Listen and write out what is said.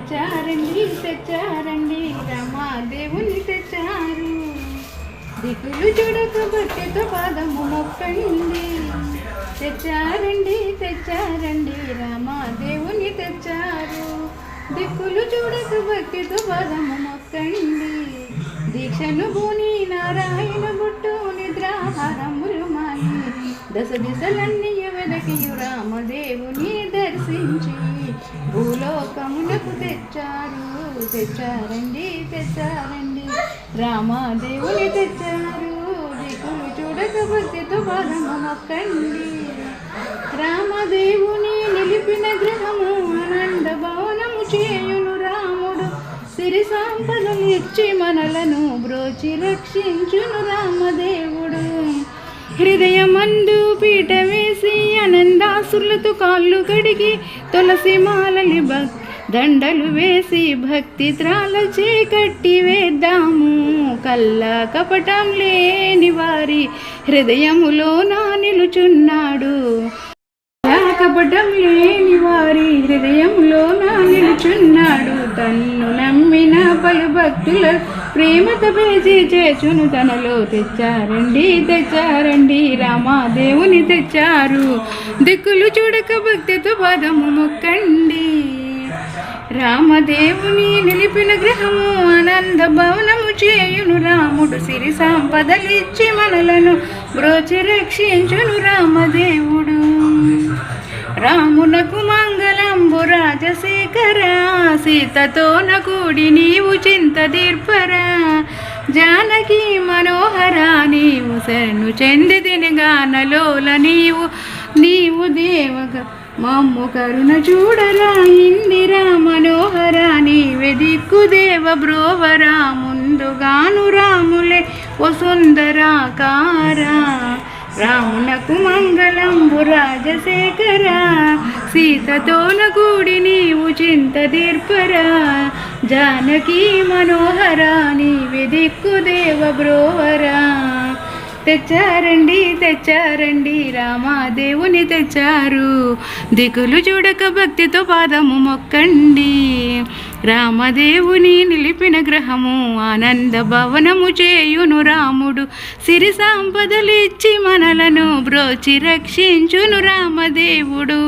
తెచ్చారండి రామాదేవుని తెచ్చారు. దిక్కులు చూడక భక్తితో పాదము మొక్కండి. తెచ్చారండి రామాదేవుని తెచ్చారు. దిక్కులు చూడక భక్తితో పాదము మొక్కండి. దీక్షను భూని నారాయణ బుట్టు నిద్రాహారములు మాని దశ దిశలన్నీ వెదకియు రామదేవుని దర్శించి భూలోకమునకు తెచ్చారండి రామదేవుని తెచ్చారు. దిక్కులు చూడక భక్తితో పాదము మొక్కండి. రామదేవుని నిలిపిన గృహము ఆనంద భవనము చేయును రాముడు. సిరి సంపదలు ఇచ్చి మనలను బ్రోచి రక్షించును రామదేవుడు. హృదయమందు పీట వేసి ఆనందాసులతో కాళ్ళు కడిగి తులసి మాలలి దండలు వేసి భక్తి త్రాలచే కట్టి వేద్దాము. కల్లా కపటం లేని వారి హృదయములో నా నిలుచున్నాడు. కపటం లేని వారి హృదయంలో నా నిలుచున్నాడు. తన్ను నమ్మిన పలు భక్తుల ప్రేమతో పేచి చేచును తనలో. తెచ్చారండి రామాదేవుని తెచ్చారు. దిక్కులు చూడక భక్తితో పాదము మొక్కండి. రామదేవుని నిలిపిన గృహము ఆనంద భవనము చేయును రాముడు. సిరి సంపదలిచ్చి మనలను బ్రోచి రక్షించును రామదేవుడు. రామునకు మంగళంబు రాజశేఖర సీతతోన కూడి నీవు చింత దీర్పరా. జానకి మనోహర నీవు శరణు చెందిదిని గానలోల నీవు దేవగా మమ్ము కరుణ చూడరా. ఇందిరా మనోహర నీవే దిక్కు దేవ బ్రోవరా. ముందుగాను రాములే వసుందరాకారా. రామునకు మంగళంబు రాజశేఖర సీతతోన కూడి నీవు చింత దీర్పరా. జానకి మనోహర నీవే దిక్కు దేవ బ్రోవరా. తెచ్చారండి రామాదేవుని తెచ్చారు. దిక్కులు చూడక భక్తితో పాదము మొక్కండి. రామదేవుని నిలిపిన గ్రహము ఆనంద భవనము చేయును రాముడు. సిరి సంపదలిచ్చి మనలను బ్రోచి రక్షించును రామదేవుడు.